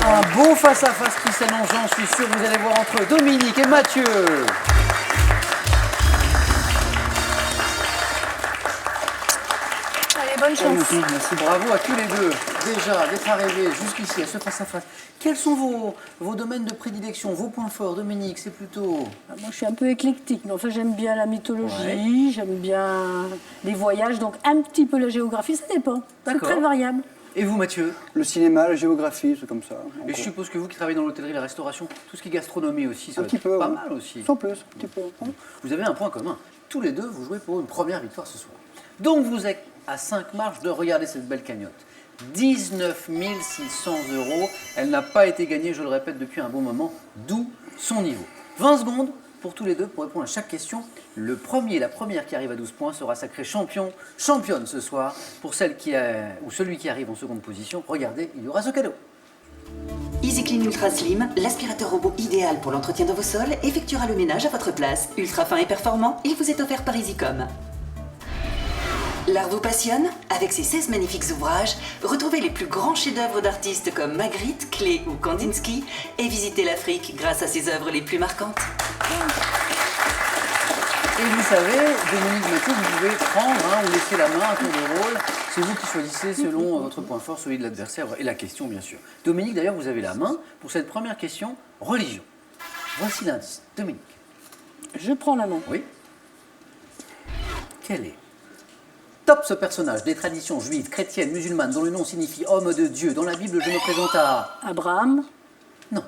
Un beau face-à-face qui s'annonce, j'en suis sûr, vous allez voir entre Dominique et Mathieu. Allez, bonne chance. Merci, bravo à tous les deux, déjà, d'être arrivés jusqu'ici à ce face-à-face. Quels sont vos domaines de prédilection, vos points forts, Dominique? C'est plutôt... Moi, je suis un peu éclectique, mais enfin, j'aime bien la mythologie, j'aime bien les voyages, donc un petit peu la géographie, ça dépend. C'est D'accord. très variable. Et vous, Mathieu? Le cinéma, la géographie, c'est comme ça. Et je suppose que vous qui travaillez dans l'hôtellerie, la restauration, tout ce qui est gastronomie aussi, ça Un va petit être peu. pas ouais. mal aussi. Sans plus, un petit peu. Vous avez un point commun. Tous les deux, vous jouez pour une première victoire ce soir. Donc vous êtes à 5 marches de regarder cette belle cagnotte. 19 600 €. Elle n'a pas été gagnée, je le répète, depuis un bon moment, d'où son niveau. 20 secondes pour tous les deux pour répondre à chaque question. Le premier, la première qui arrive à 12 points sera sacré championne ce soir. Pour celle ou celui qui arrive en seconde position, regardez, il y aura ce cadeau. Easy Clean Ultra Slim, l'aspirateur robot idéal pour l'entretien de vos sols, effectuera le ménage à votre place. Ultra fin et performant, il vous est offert par Easycom. L'art vous passionne? Avec ses 16 magnifiques ouvrages, retrouvez les plus grands chefs-d'œuvre d'artistes comme Magritte, Klee ou Kandinsky et visitez l'Afrique grâce à ses œuvres les plus marquantes. Et vous savez, Dominique, Mathieu, vous pouvez prendre ou laisser la main à tour de rôle. C'est vous qui choisissez selon votre point fort, celui de l'adversaire et la question, bien sûr. Dominique, d'ailleurs, vous avez la main pour cette première question, religion. Voici l'indice. Dominique. Je prends la main. Oui. Quel est? Top ce personnage des traditions juives, chrétiennes, musulmanes, dont le nom signifie homme de Dieu. Dans la Bible, je me présente à... Abraham. Non.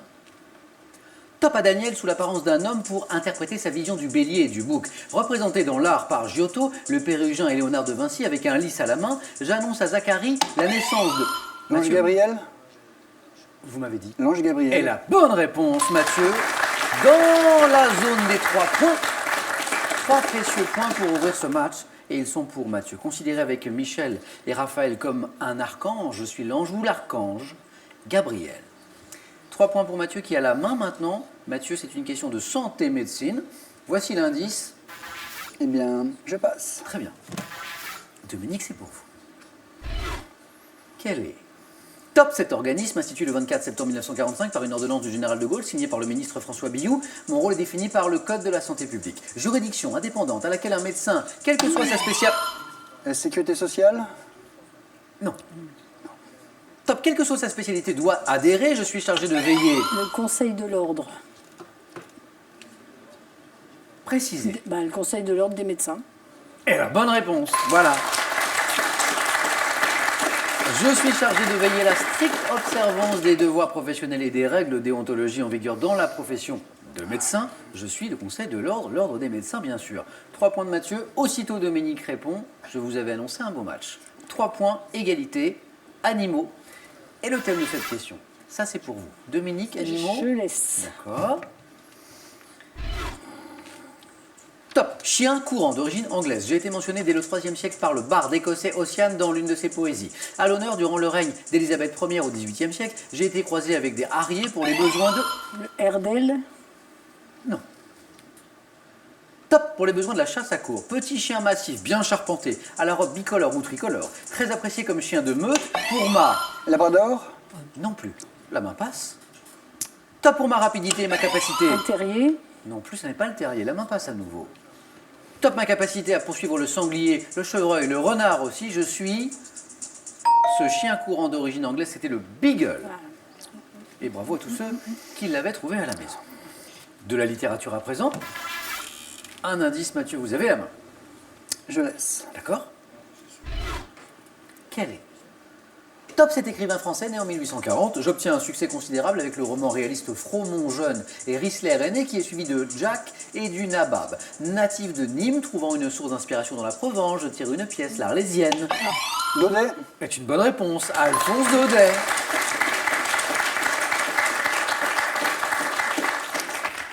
Top à Daniel sous l'apparence d'un homme pour interpréter sa vision du bélier et du bouc. Représenté dans l'art par Giotto, le Pérugin et Léonard de Vinci avec un lys à la main, j'annonce à Zacharie la naissance de... L'ange Mathieu, Gabriel? vous m'avez dit. L'ange Gabriel. Et la bonne réponse, Mathieu, dans la zone des 3 points. 3 précieux points pour ouvrir ce match. Et ils sont pour Mathieu. Considéré avec Michel et Raphaël comme un archange, je suis l'ange ou l'archange Gabriel. 3 points pour Mathieu qui a la main maintenant. Mathieu, c'est une question de santé médecine. Voici l'indice. Eh bien, je passe. Très bien. Dominique, c'est pour vous. Quel est? Top, cet organisme, institué le 24 septembre 1945 par une ordonnance du général de Gaulle, signée par le ministre François Billoux. Mon rôle est défini par le Code de la santé publique. Juridiction indépendante à laquelle un médecin, quelle que soit sa spécialité... La sécurité sociale? Non. Top, quelle que soit sa spécialité, doit adhérer. Je suis chargé de veiller. Le Conseil de l'ordre. Préciser. Le Conseil de l'ordre des médecins. Et la bonne réponse, voilà. Je suis chargé de veiller à la stricte observance des devoirs professionnels et des règles de déontologie en vigueur dans la profession de médecin. Je suis le Conseil de l'ordre des médecins, bien sûr. 3 points de Mathieu. Aussitôt Dominique répond. Je vous avais annoncé un beau match. 3 points, égalité, animaux. Et le thème de cette question, ça c'est pour vous. Dominique, animaux. Je laisse. D'accord. Top, chien courant d'origine anglaise. J'ai été mentionné dès le IIIe siècle par le barde écossais Ossian dans l'une de ses poésies. À l'honneur, durant le règne d'Élisabeth Ier au XVIIIe siècle, j'ai été croisé avec des harriers pour les besoins de... Le Herdel. Non. Top pour les besoins de la chasse à courre. Petit chien massif, bien charpenté, à la robe bicolore ou tricolore. Très apprécié comme chien de meute pour ma... Labrador? Non plus. La main passe. Top pour ma rapidité et ma capacité. Un terrier. Non plus, ce n'est pas le terrier. La main passe à nouveau. Top ma capacité à poursuivre le sanglier, le chevreuil, le renard aussi. Je suis... Ce chien courant d'origine anglaise, c'était le beagle. Et bravo à tous ceux qui l'avaient trouvé à la maison. De la littérature à présent. Un indice, Mathieu, vous avez la main. Je laisse. D'accord? Quel est? Top, cet écrivain français né en 1840. J'obtiens un succès considérable avec le roman réaliste Fromont jeune et Risler aîné qui est suivi de Jack et du Nabab. Natif de Nîmes, trouvant une source d'inspiration dans la Provence, je tire une pièce, l'Arlésienne. Daudet? C'est une bonne réponse, Alphonse Daudet.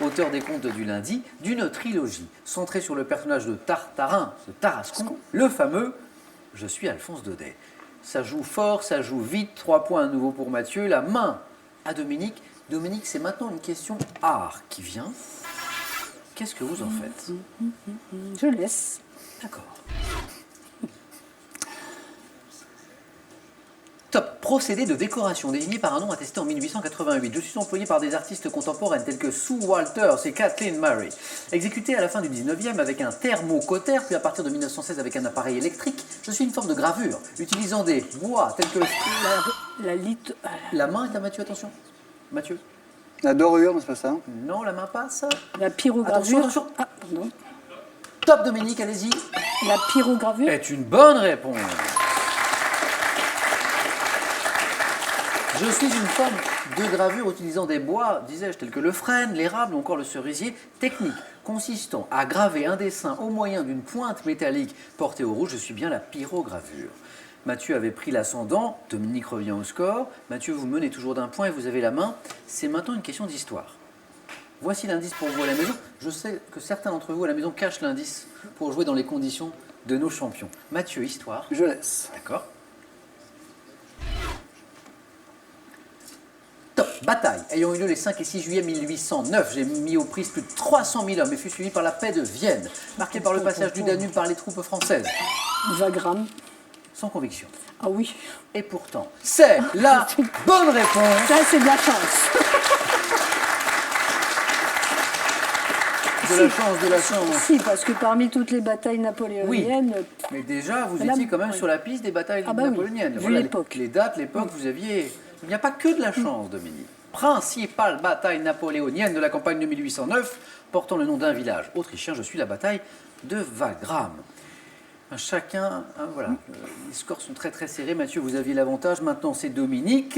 Auteur des contes du lundi, d'une trilogie centrée sur le personnage de Tartarin, de Tarascon, le fameux « Je suis Alphonse Daudet ». Ça joue fort, ça joue vite, 3 points à nouveau pour Mathieu, la main à Dominique. Dominique, c'est maintenant une question art qui vient. Qu'est-ce que vous en faites? Je laisse. D'accord. Top. Procédé de décoration désigné par un nom attesté en 1888. Je suis employé par des artistes contemporaines tels que Sue Walters et Kathleen Murray. Exécuté à la fin du 19e avec un thermocotter, puis à partir de 1916 avec un appareil électrique, je suis une forme de gravure, utilisant des bois tels que La main est à Mathieu, attention. Mathieu. La dorure, c'est pas ça? Non, la main passe. La pyrogravure. Attention. Ah, pardon. Top, Dominique, allez-y. La pyrogravure. Est une bonne réponse. Je suis une forme de gravure utilisant des bois, disais-je, tels que le frêne, l'érable ou encore le cerisier, technique consistant à graver un dessin au moyen d'une pointe métallique portée au rouge. Je suis bien la pyrogravure. Mathieu avait pris l'ascendant, Dominique revient au score. Mathieu, vous menez toujours d'un point et vous avez la main. C'est maintenant une question d'histoire. Voici l'indice pour vous à la maison. Je sais que certains d'entre vous à la maison cachent l'indice pour jouer dans les conditions de nos champions. Mathieu, histoire. Je laisse. D'accord. Top. Bataille ayant eu lieu les 5 et 6 juillet 1809. J'ai mis aux prises plus de 300 000 hommes et fut suivi par la paix de Vienne, marquée par le passage du Danube par les troupes françaises. Wagram. Sans conviction. Ah oui. Et pourtant, c'est la bonne réponse. Ça, c'est de la chance. De la chance, de la chance. Si, parce que parmi toutes les batailles napoléoniennes, Mais déjà, vous Là, étiez quand même oui. sur la piste des batailles Ah bah oui, napoléoniennes. vu l'époque. Les dates, l'époque, vous aviez... Il n'y a pas que de la chance, Dominique. Principale bataille napoléonienne de la campagne de 1809, portant le nom d'un village autrichien, je suis la bataille de Wagram. Chacun, hein, voilà, les scores sont très très serrés. Mathieu, vous aviez l'avantage. Maintenant, c'est Dominique.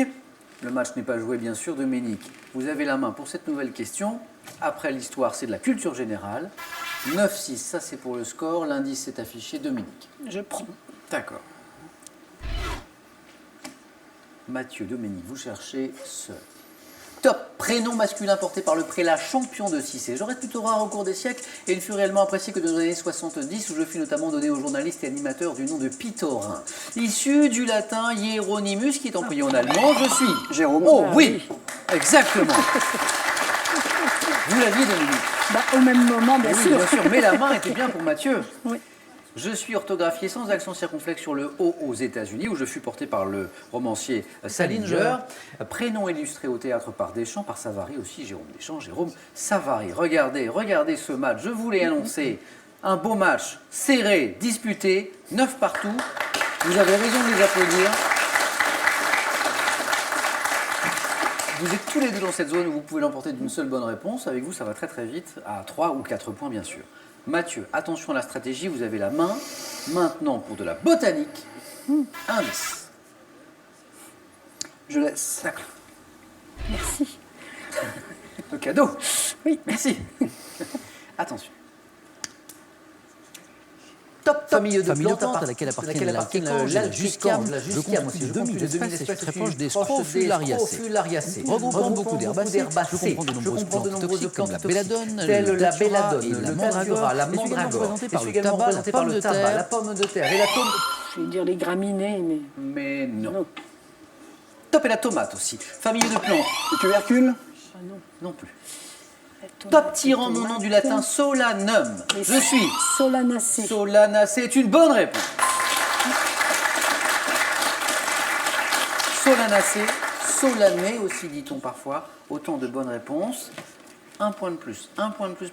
Le match n'est pas joué, bien sûr. Dominique, vous avez la main pour cette nouvelle question. Après l'histoire, c'est de la culture générale. 9-6, ça c'est pour le score. L'indice est affiché. Dominique. je prends. D'accord. Mathieu, Dominique, vous cherchez ce top prénom masculin porté par le prélat champion de Cissé. J'aurais plutôt rare au cours des siècles et il fut réellement apprécié que dans les années 70 où je fus notamment donné au journaliste et animateur du nom de Pitorin. Issu du latin Hieronymus qui est employé en allemand, je suis Jérôme. Oh oui, exactement. Vous l'aviez, Dominique. Bah, au même moment, bien Eh oui, sûr. bien sûr, mais la main était bien pour Mathieu. Oui. Je suis orthographié sans accent circonflexe sur le O aux États-Unis, où je fus porté par le romancier Salinger. Prénom illustré au théâtre par Deschamps, par Savary aussi, Jérôme Deschamps, Jérôme Savary. Regardez ce match, je vous l'ai annoncé. Un beau match, serré, disputé, 9 partout. Vous avez raison de les applaudir. Vous êtes tous les deux dans cette zone où vous pouvez l'emporter d'une seule bonne réponse. Avec vous, ça va très très vite, à 3 ou 4 points bien sûr. Mathieu, attention à la stratégie, vous avez la main. Maintenant, pour de la botanique, indice. Je laisse. D'accord. Merci. Le cadeau. Oui. Merci. Attention. Top, famille de Famille de plantes plantes à laquelle appartiennent la jusquiame, je compte plus de 2000 espèces et très proches des Scrofulariacées. Regroupant beaucoup d'herbacées, je comprends de nombreuses plantes toxiques comme la belladone, telle la belladone, et la le mandragore, la mais également représentée par le également tabac, représenté par le tabac, la pomme de terre et la tomate. Je vais dire les graminées, mais Mais non. non. Top et la tomate aussi. Famille de plantes. Le tubercule? Ah non. Non plus. La Top tomate, tirant mon nom du latin solanum. les Je suis Solanacées. Solanacée est une bonne réponse. Solanacée, solané aussi dit-on parfois. Autant de bonnes réponses. Un point de plus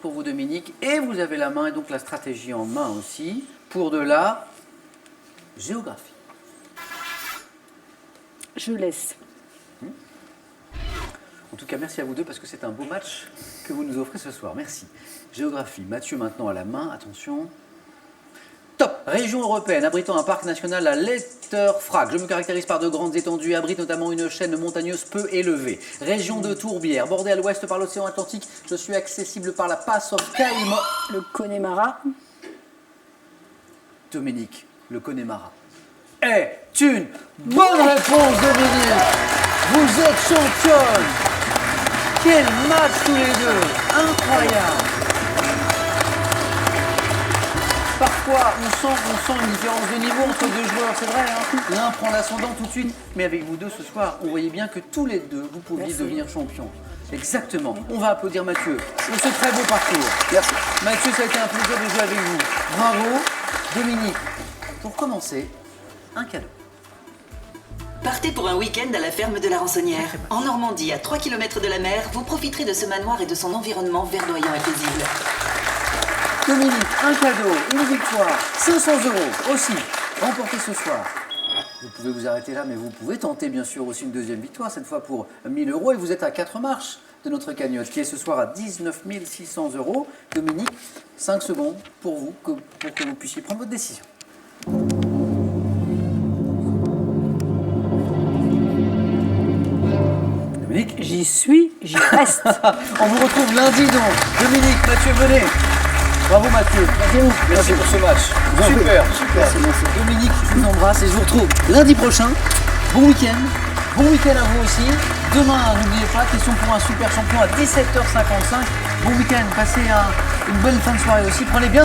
pour vous Dominique. Et vous avez la main et donc la stratégie en main aussi pour de la géographie. Je laisse. En tout cas, merci à vous deux parce que c'est un beau match que vous nous offrez ce soir. Merci. Géographie. Mathieu maintenant à la main. Attention. Top. Région européenne abritant un parc national à Letterfrag. Je me caractérise par de grandes étendues et abrite notamment une chaîne montagneuse peu élevée. Région de Tourbière. Bordée à l'ouest par l'océan Atlantique. Je suis accessible par la Pass of Caïman. Le Connemara. Dominique, le Connemara. Est une bonne réponse, Dominique. Vous êtes championne. Quel match tous les deux. Incroyable. Parfois, on sent une différence de niveau entre deux joueurs, c'est vrai. Hein, l'un prend l'ascendant tout de suite. Mais avec vous deux ce soir, on voyait bien que tous les deux, vous pouviez Merci. devenir champion. Exactement. On va applaudir Mathieu pour ce très beau parcours. Merci. Mathieu, ça a été un plaisir de jouer avec vous. Bravo. Dominique, pour commencer, un cadeau. Partez pour un week-end à la ferme de la Rançonnière. En Normandie, à 3 km de la mer, vous profiterez de ce manoir et de son environnement verdoyant et paisible. Dominique, un cadeau, une victoire, 500 € aussi, remporté ce soir. Vous pouvez vous arrêter là, mais vous pouvez tenter bien sûr aussi une deuxième victoire, cette fois pour 1000 € et vous êtes à 4 marches de notre cagnotte qui est ce soir à 19 600 €. Dominique, 5 secondes pour vous, pour que vous puissiez prendre votre décision. Dominique, J'y suis, j'y reste. on vous retrouve lundi donc. Dominique, Mathieu, venez. Bravo Mathieu. Merci pour ce match. Super, super. Dominique, je vous embrasse et je vous retrouve lundi prochain. Bon week-end. Bon week-end à vous aussi. Demain, n'oubliez pas, question pour un super champion à 17h55. Bon week-end, passez une bonne fin de soirée aussi. Prenez bien.